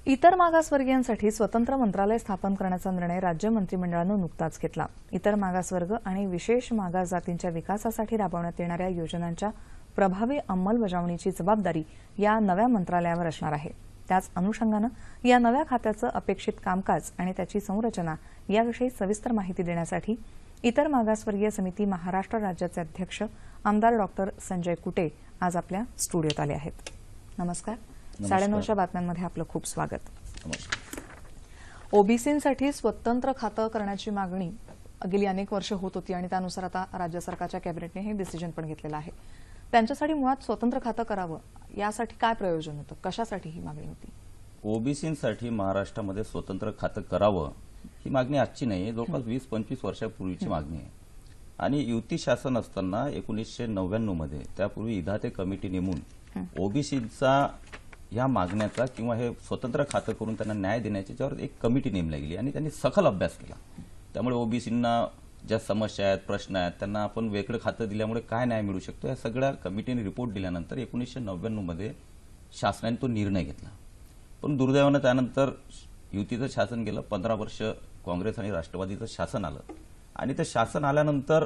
इतर मागासवर्गीयांसाठी स्वतंत्र मंत्रालय स्थापन करण्याचा निर्णय राज्य मंत्रिमंडळानं नुकताच घेतला। इतर मागासवर्ग आणि विशेष मागास जातींच्या विकासासाठी राबवण्यात येणाऱ्या योजनांच्या प्रभावी अंमलबजावणीची जबाबदारी या नव्या मंत्रालयावर असणार आहे। त्याच अनुषंगानं या नव्या खात्याचं अपेक्षित कामकाज आणि त्याची संरचना याविषयी सविस्तर माहिती देण्यासाठी इतर मागासवर्गीय समिती महाराष्ट्र राज्याचे अध्यक्ष आमदार डॉक्टर संजय कुटे आज आपल्या स्टुडिओत आले आहेत। नमस्कार। 9:30च्या बातम्यांमध्ये आपलं खूप स्वागत। ओबीसींसाठी स्वतंत्र खातं करण्याची मागणी गेली अनेक वर्ष होत होती आणि त्यानुसार आता राज्य सरकारच्या कॅबिनेटने हे डिसिजन पण घेतलेलं आहे। त्यांच्यासाठी मुळात स्वतंत्र खातं करावं यासाठी काय प्रयोजन होतं, कशासाठी ही मागणी होती? ओबीसींसाठी महाराष्ट्रामध्ये स्वतंत्र खातं करावं ही मागणी आजची नाही, जवळपास 20-25 वर्षापूर्वीची मागणी आहे। आणि युती शासन असताना 1999 मध्ये त्यापूर्वी इधाते कमिटी नेमून ओबीसीचा या मागण्याचा किंवा हे स्वतंत्र खातं करून त्यांना न्याय देण्याच्यावर एक कमिटी नेमली गेली आणि त्यांनी सखोल अभ्यास केला। त्यामुळे ओबीसींना ज्या समस्या आहेत, प्रश्न आहेत, त्यांना आपण वेगळं खातं दिल्यामुळे काय न्याय मिळू शकतो या सगळ्या कमिटीने रिपोर्ट दिल्यानंतर 1999 मध्ये शासनाने तो निर्णय घेतला। पण दुर्दैवाने त्यानंतर युतीचं शासन गेलं, 15 वर्ष काँग्रेस आणि राष्ट्रवादीचं शासन आलं आणि ते शासन आल्यानंतर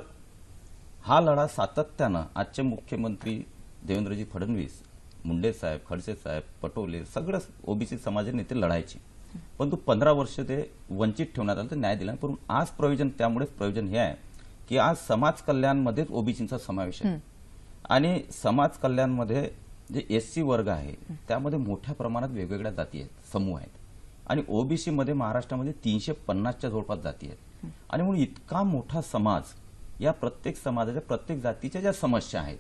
हा लढा सातत्यानं आजचे मुख्यमंत्री देवेंद्रजी फडणवीस, मुंडे साहेब, खडसे साहेब, पटोले सगळे ओबीसी समाजाचे नेते लढायचे। परंतु 15 वर्ष ते वंचित ठेवण्यात आलं, तर न्याय दिला। पण आज प्रयोजन त्यामुळेच प्रयोजन हे आहे की आज समाज कल्याणमध्येच ओबीसींचा समावेश आहे आणि समाज कल्याणमध्ये जे एससी वर्ग आहे त्यामध्ये मोठ्या प्रमाणात वेगवेगळ्या जाती आहेत, समूह आहेत आणि ओबीसी मध्ये महाराष्ट्रामध्ये 350च्या जवळपास जाती आहेत आणि म्हणून इतका मोठा समाज, या प्रत्येक समाजाच्या प्रत्येक जातीच्या ज्या समस्या आहेत,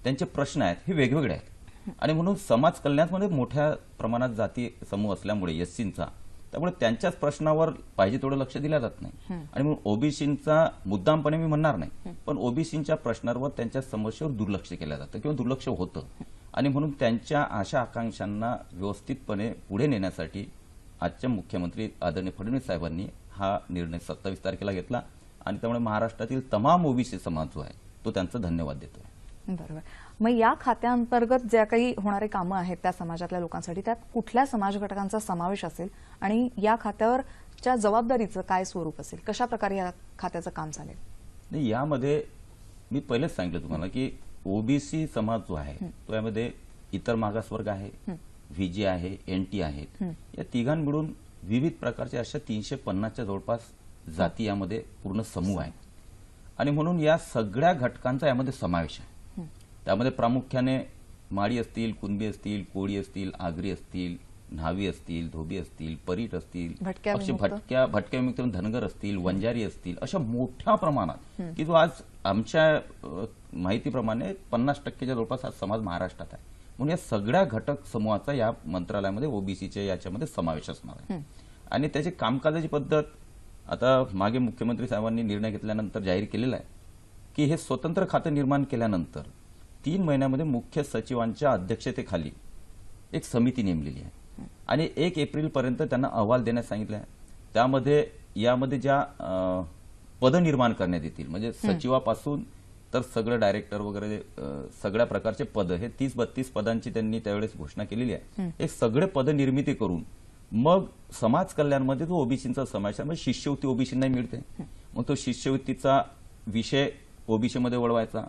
त्यांचे प्रश्न आहेत, हे वेगवेगळे आहेत आणि म्हणून समाज कल्याणामध्ये मोठ्या प्रमाणात जाती समूह असल्यामुळे एससींचा, त्यामुळे त्यांच्याच प्रश्नावर पाहिजे तेवढं लक्ष दिलं जात नाही आणि म्हणून ओबीसींचा मुद्दामपणे मी म्हणणार नाही, पण ओबीसींच्या प्रश्नांवर, त्यांच्या समस्येवर दुर्लक्ष केलं जातं किंवा दुर्लक्ष होतं आणि म्हणून त्यांच्या आशा आकांक्षांना व्यवस्थितपणे पुढे नेण्यासाठी आजच्या मुख्यमंत्री आदरणीय फडणवीस साहेबांनी हा निर्णय 27 तारखेला घेतला आणि त्यामुळे महाराष्ट्रातील तमाम ओबीसी समाज जो आहे तो त्यांचा धन्यवाद देतोय। बरोबर। मग या खात्यांतर्गत ज्या काही होणारे कामं आहेत त्या समाजातल्या लोकांसाठी त्यात कुठल्या समाज घटकांचा समावेश असेल आणि या खात्यावरच्या जबाबदारीचं काय स्वरूप असेल, कशा प्रकारे या खात्याचं काम चालेल? नाही, यामध्ये मी पहिलेच सांगितलं तुम्हाला की ओबीसी समाज जो आहे तो यामध्ये इतर मागासवर्ग आहे, व्हीजी आहे, एनटी आहेत, या तिघां मिळून विविध प्रकारच्या अशा 350च्या जवळपास जाती यामध्ये पूर्ण समूह आहेत आणि म्हणून या सगळ्या घटकांचा यामध्ये समावेश आहे। त्यामध्ये प्रामुख्याने माळी असतील, कुणबी असतील, कोळी असतील, आगरी असतील, न्हावी असतील, धोबी असतील, परीट असतील, भटक्या विमुक्त धनगर असतील, वंजारी असतील, अशा मोठ्या प्रमाणात की जो आज आमच्या माहितीप्रमाणे 50%च्या जवळपास हा समाज महाराष्ट्रात आहे। म्हणून या सगळ्या घटक समूहाचा या मंत्रालयामध्ये ओबीसीच्या याच्यामध्ये समावेश असणार आहे आणि त्याची कामकाजाची पद्धत आता मागे मुख्यमंत्री साहेबांनी निर्णय घेतल्यानंतर जाहीर केलेला आहे की हे स्वतंत्र खातं निर्माण केल्यानंतर 3 महिन्यामध्ये मुख्य सचिवांच्या अध्यक्षतेखाली एक समिती नेमलेली आहे आणि 1 एप्रिलपर्यंत त्यांना अहवाल देण्यास सांगितलं आहे। त्यामध्ये यामध्ये ज्या पद निर्माण करण्यात येतील, म्हणजे सचिवापासून तर सगळं डायरेक्टर वगैरे सगळ्या प्रकारचे पद, हे 30-32 पदांची त्यांनी त्यावेळेस घोषणा केलेली आहे। हे सगळे पद निर्मिती करून मग समाज कल्याणमध्ये जो ओबीसींचा समावेश आहे, म्हणजे शिष्यवृत्ती ओबीसींना मिळते, मग तो शिष्यवृत्तीचा विषय ओबीसीमध्ये वळवायचा,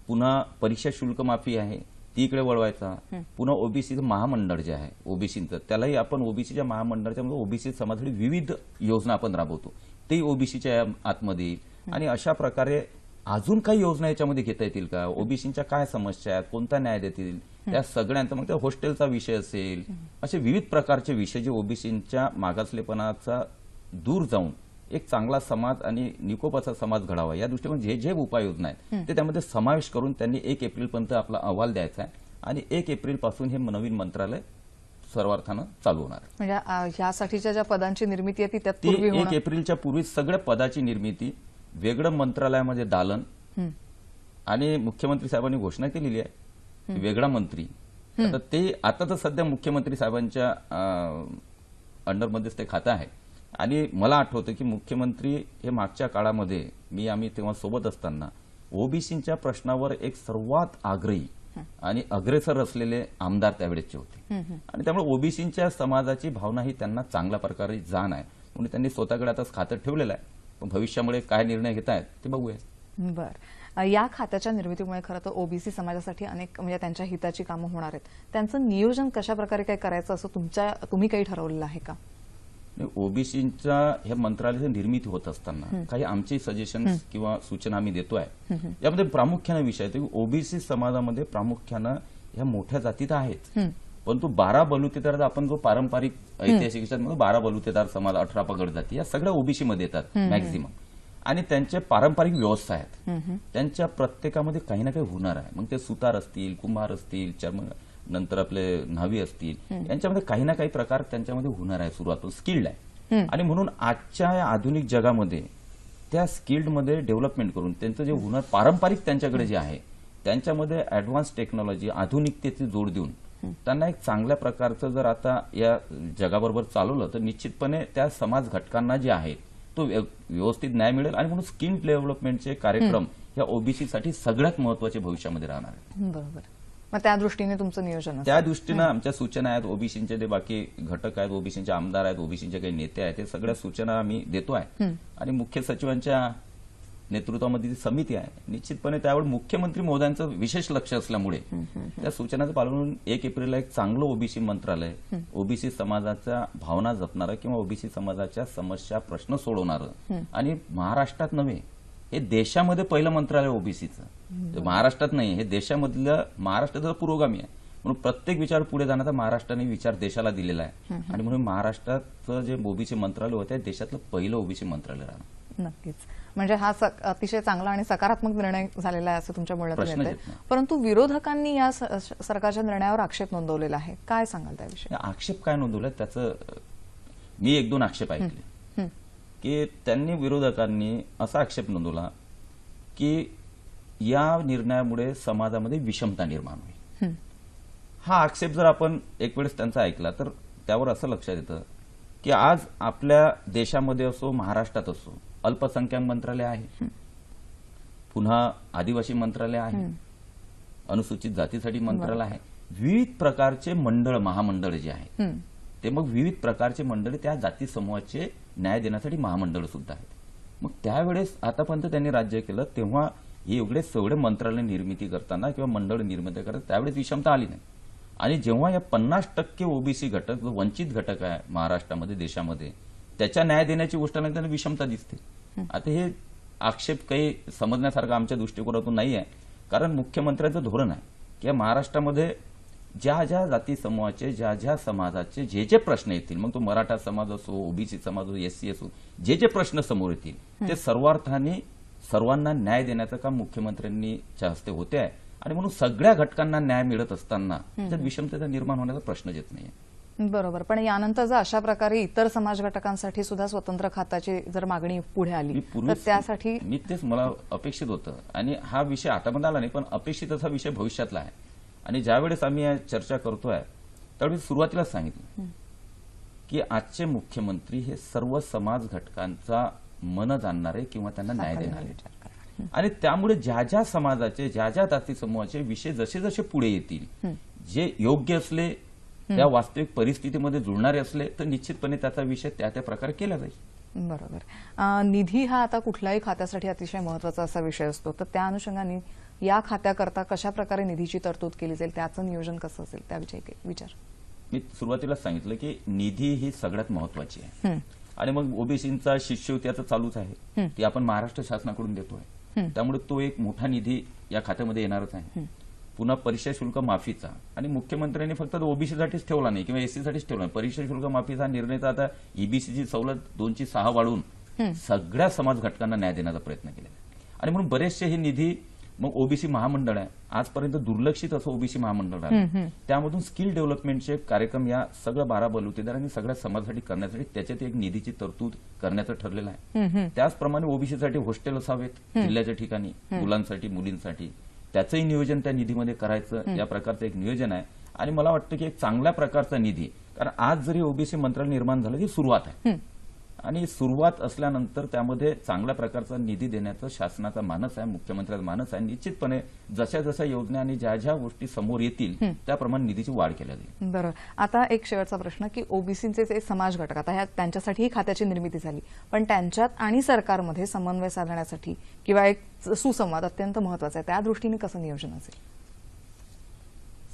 पुन्हा परीक्षा शुल्क माफी आहे ती इकडे वळवायचा, पुन्हा ओबीसीचं महामंडळ जे आहे ओबीसीचं, त्यालाही आपण ओबीसीच्या महामंडळाच्या ओबीसी समाजासाठी विविध योजना आपण राबवतो, ते ओबीसीच्या आतमध्ये येईल आणि अशा प्रकारे अजून काही योजना याच्यामध्ये घेता येतील का, ओबीसीच्या काय समस्या आहेत, कोणता न्याय देतील, त्या सगळ्यांचा, मग त्या हॉस्टेलचा विषय असेल, असे विविध प्रकारचे विषय जे ओबीसीच्या मागासलेपणाचा दूर जाऊन एक चांगला समाज आणि निकोपाचा समाज घडावा या दृष्टीने जे जे उपाययोजना आहेत ते त्यामध्ये समावेश करून त्यांनी 1 एप्रिलपर्यंत आपला अहवाल द्यायचा आहे आणि 1 एप्रिलपासून हे नवीन मंत्रालय सर्वार्थानं चालू होणार आहे। म्हणजे यासाठीच्या ज्या पदांची निर्मिती आहे ती त्यापूर्वी 1 एप्रिलच्या पूर्वी सगळ्या पदाची निर्मिती, वेगळं मंत्रालयामध्ये दालन आणि मुख्यमंत्री साहेबांनी घोषणा केलेली आहे वेगळा मंत्री, आता तर सध्या मुख्यमंत्री साहेबांच्या अंडरमध्येच ते खातं आहे आणि मला आठवतं की मुख्यमंत्री हे मागच्या काळामध्ये आम्ही तेव्हा सोबत असताना ओबीसीच्या प्रश्नावर एक सर्वात आग्रही आणि अग्रेसर असलेले आमदार त्यावेळेसचे होते आणि त्यामुळे ओबीसीच्या समाजाची भावना ही त्यांना चांगल्या प्रकारे जाण आहे म्हणून त्यांनी स्वतःकडे आता खातं ठेवलेलं आहे. पण भविष्यामुळे काय निर्णय घेत आहेत ते बघूया. या खात्याच्या निर्मितीमुळे खरं तर ओबीसी समाजासाठी अनेक म्हणजे त्यांच्या हिताची कामं होणार आहेत. त्यांचं नियोजन कशा प्रकारे काय करायचं असं तुम्ही काही ठरवलेलं आहे का? ओबीसीच्या ह्या मंत्रालयाची निर्मिती होत असताना काही आमचे सजेशन किंवा सूचना आम्ही देतोय. यामध्ये प्रामुख्याने विषय आहे की ओबीसी समाजामध्ये प्रामुख्यानं ह्या मोठ्या जाती तर आहेत, परंतु 12 बलुतेदार आपण जो पारंपरिक ऐतिहासिक 12 बलुतेदार समाज 18 पगड जाती या सगळ्या ओबीसी मध्ये येतात मॅक्झिमम आणि त्यांचे पारंपरिक व्यवस्था आहेत. त्यांच्या प्रत्येकामध्ये काही ना काही हुनर आहे. मग ते सुतार असतील, कुंभार असतील, नंतर आपले न्हावी असतील, यांच्यामध्ये काही ना काही प्रकार त्यांच्यामध्ये हुनर आहे, सुरुवातून स्किल्ड आहे. आणि म्हणून आजच्या या आधुनिक जगामध्ये त्या स्किल्डमध्ये डेव्हलपमेंट करून त्यांचं जे हुनर पारंपरिक त्यांच्याकडे जे आहे त्यांच्यामध्ये ऍडव्हान्स टेक्नॉलॉजी आधुनिकतेची जोड देऊन त्यांना एक चांगल्या प्रकारचं जर आता या जगाबरोबर चालवलं तर निश्चितपणे त्या समाज घटकांना जे आहे तो व्यवस्थित न्याय मिळेल आणि म्हणून स्किल डेव्हलपमेंटचे कार्यक्रम या ओबीसीसाठी सगळ्यात महत्वाचे भविष्यामध्ये राहणार आहेत. बरोबर. मग त्या दृष्टीने तुमचं नियोजन असेल? त्या दृष्टीनं आमच्या सूचना आहेत. ओबीसीचे जे बाकी घटक आहेत, ओबीसीचे आमदार आहेत, ओबीसीचे काही नेते आहेत, ते सगळ्या सूचना आम्ही देतोय आणि मुख्य सचिवांच्या नेतृत्वामध्ये जी समिती आहे निश्चितपणे त्यावर मुख्यमंत्री महोदयांचं विशेष लक्ष असल्यामुळे त्या सूचनाचं पालन म्हणून 1 एप्रिलला एक चांगलं ओबीसी मंत्रालय ओबीसी समाजाच्या भावना जपणारं किंवा ओबीसी समाजाच्या समस्या प्रश्न सोडवणारं आणि महाराष्ट्रात नव्हे हे देशामध्ये पहिलं मंत्रालय ओबीसीचं. महाराष्ट्रात नाही, हे देशामधलं महाराष्ट्राचं पुरोगामी आहे म्हणून प्रत्येक विचार पुढे जाण्याचा महाराष्ट्राने विचार देशाला दिलेला आहे आणि म्हणून महाराष्ट्राचं जे ओबीसी मंत्रालय होतं देशातलं पहिलं ओबीसी मंत्रालय राहणार. नक्कीच. म्हणजे हा अतिशय चांगला आणि सकारात्मक निर्णय झालेला आहे असं तुमच्या बोलण्यातून येतंय. नाही. परंतु विरोधकांनी या सरकारच्या निर्णयावर आक्षेप नोंदवलेला आहे. काय सांगाल त्याविषयी? आक्षेप काय नोंदवला त्याचं मी 1-2 आक्षेप ऐकले की त्यांनी विरोधकांनी असा आक्षेप नोंदवला की या निर्णयामुळे समाजामध्ये विषमता निर्माण होईल. हा आक्षेप जर आपण एक वेळेस त्यांचा ऐकला तर त्यावर असं लक्षात येतं की आज आपल्या देशामध्ये असो महाराष्ट्रात असो अल्पसंख्याक मंत्रालय आहे, पुन्हा आदिवासी मंत्रालय आहे, अनुसूचित जातीसाठी मंत्रालय आहे, विविध प्रकारचे मंडळ महामंडळ जे आहे ते मग विविध प्रकारचे मंडळ त्या जाती समूहाचे न्याय देण्यासाठी महामंडळ सुद्धा आहेत. मग त्यावेळेस आतापर्यंत त्यांनी राज्य केलं तेव्हा हे एवढे मंत्रालय निर्मिती करताना किंवा मंडळ निर्मिती करताना त्यावेळेस विषमता आली नाही आणि जेव्हा या 50% ओबीसी घटक जो वंचित घटक आहे महाराष्ट्रामध्ये देशामध्ये त्याच्या न्याय देण्याची गोष्ट नाही त्यांना विषमता दिसते. आता हे आक्षेप काही समजण्यासारखं आमच्या दृष्टिकोनातून नाही आहे कारण मुख्यमंत्र्यांचं धोरण आहे की महाराष्ट्रामध्ये ज्या ज्या जाती समूहाचे ज्या ज्या समाजाचे जे जे प्रश्न येतील मग तो मराठा समाज असो ओबीसी समाज असो एससी असो जे जे प्रश्न समोर येतील ते सर्वार्थाने सर्वांना न्याय देण्याचं काम मुख्यमंत्र्यांच्या हस्ते होते आहे आणि म्हणून सगळ्या घटकांना न्याय मिळत असताना त्यात विषमतेचा निर्माण होण्याचा प्रश्नच येत नाहीये. बरोबर. पण यानंतर जर अशा प्रकारे इतर समाज घटकांसाठी सुद्धा स्वतंत्र खात्याची जर मागणी पुढे आली तर त्यासाठी मी तेच मला अपेक्षित होतं आणि हा विषय आतापर्यंत आला नाही पण अपेक्षित असा विषय भविष्यातला आहे आणि ज्यावेळेस आम्ही चर्चा करतोय त्यावेळेस सुरुवातीलाच सांगितलं की आजचे मुख्यमंत्री हे सर्व समाज घटकांचा मन जाणणारे किंवा त्यांना न्याय देणारे आणि त्यामुळे ज्या ज्या समाजाचे ज्या ज्या जाती समूहाचे विषय जसे जसे पुढे येतील जे योग्य असले त्या वास्तविक परिस्थितीमध्ये जुळणारे असले तर निश्चितपणे त्याचा विषय त्या त्या प्रकारे केला जाईल. बरोबर. निधी हा आता कुठल्याही खात्यासाठी अतिशय महत्वाचा असा विषय असतो तर त्या अनुषंगाने या खात्याकरता कशा प्रकारे निधीची तरतूद केली जाईल त्याचं नियोजन कसं असेल त्याविषयी विचार? मी सुरुवातीला सांगितलं की निधी ही सगळ्यात महत्वाची आहे आणि मग ओबीसीचा शिष्यवृत्ती आता चालूच आहे ती आपण महाराष्ट्र शासनाकडून देतोय त्यामुळे तो एक मोठा निधी या खात्यामध्ये येणारच आहे. पुन्हा परीक्षा शुल्क माफीचा आणि मुख्यमंत्र्यांनी फक्त ओबीसीसाठीच ठेवला नाही किंवा एससीसाठीच ठेवला नाही. परीक्षा शुल्क माफीचा निर्णय तर आता ईबीसीची सवलत 2ची 6 वाढवून सगळ्या समाज घटकांना न्याय देण्याचा प्रयत्न केला आणि म्हणून बरेचसे हे निधी मग ओबीसी महामंडळ आहे आजपर्यंत दुर्लक्षित असं ओबीसी महामंडळ आहे त्यामधून स्किल डेव्हलपमेंटचे कार्यक्रम या सगळ्या 12 बलुतेदार आणि सगळ्या समाजासाठी करण्यासाठी त्याच्यात एक निधीची तरतूद करण्याचं ठरलेलं आहे. त्याचप्रमाणे ओबीसीसाठी हॉस्टेल असावेत जिल्ह्याच्या ठिकाणी मुलांसाठी मुलींसाठी त्याचंही नियोजन त्या निधीमध्ये करायचं या प्रकारचं एक नियोजन आहे आणि मला वाटतं की एक चांगल्या प्रकारचा निधी कारण आज जरी ओबीसी मंत्रालय निर्माण झालं ती सुरुवात आहे आणि सुरुवात असल्यानंतर त्यामध्ये चांगल्या प्रकारचा निधी देण्याचं शासनाचा मानस आहे, मुख्यमंत्र्यांचा मानस आहे. निश्चितपणे जशा जशा योजना आणि ज्या ज्या गोष्टी समोर येतील त्याप्रमाणे निधीची वाढ केल्या जाईल. बरं, आता एक शेवटचा प्रश्न की ओबीसीचे जे समाज घटक आता ह्या त्यांच्यासाठीही खात्याची निर्मिती झाली, पण त्यांच्यात आणि सरकारमध्ये समन्वय साधण्यासाठी किंवा एक सुसंवाद अत्यंत महत्वाचा आहे, त्या दृष्टीने कसं नियोजन असेल?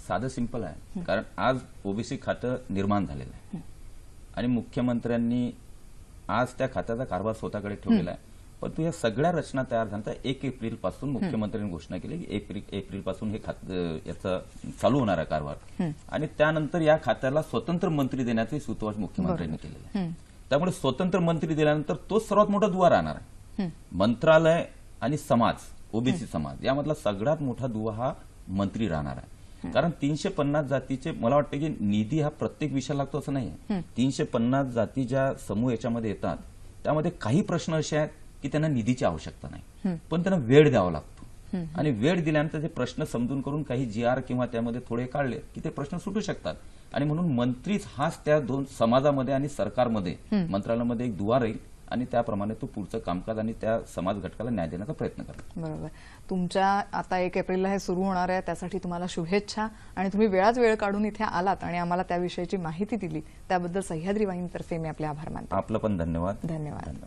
साधं सिंपल आहे, कारण आज ओबीसी खातं निर्माण झालेलं आहे आणि मुख्यमंत्र्यांनी आज त्या खात्याचा कारभार स्वतःकडे ठेवलेला आहे. परंतु या सगळ्या रचना तयार झाल्या 1 एप्रिल पासून मुख्यमंत्र्यांनी घोषणा केली की 1 एप्रिल पासून हे खातं याचा चालू होणार आहे कारभार आणि त्यानंतर या खात्याला स्वतंत्र मंत्री देण्याचे सूतोवाच मुख्यमंत्र्यांनी केलेलं आहे. त्यामुळे स्वतंत्र मंत्री दिल्यानंतर तोच सर्वात मोठा दुवा राहणार आहे. मंत्रालय आणि समाज, ओबीसी समाज यामधला सगळ्यात मोठा दुवा हा मंत्री राहणार आहे. कारण 350 जातीचे मला वाटतं की निधी हा प्रत्येक विषयाला लागतो असं नाही. 350 जाती ज्या समूह याच्यामध्ये येतात त्यामध्ये काही प्रश्न असे आहेत की त्यांना निधीची आवश्यकता नाही, पण त्यांना वेळ द्यावा लागतो आणि वेळ दिल्यानंतर ते प्रश्न समजून करून काही GR किंवा त्यामध्ये थोडे काढले की ते प्रश्न सुटू शकतात. आणि म्हणून मंत्रीच हाच त्या दोन समाजामध्ये आणि सरकारमध्ये मंत्रालयामध्ये एक दुवा राहील आणि त्याप्रमाणे तो पुढचं कामकाज आणि त्या समाज घटकाला न्याय देण्याचा प्रयत्न करा. बरोबर. तुमच्या आता 1 एप्रिलला हे सुरू होणार आहे, त्यासाठी तुम्हाला शुभेच्छा आणि तुम्ही वेळात वेळ काढून इथे आलात आणि आम्हाला त्याविषयीची माहिती दिली त्याबद्दल सह्याद्री वाहिनीतर्फे मी आपले आभार मानते. आपलं पण धन्यवाद. धन्यवाद.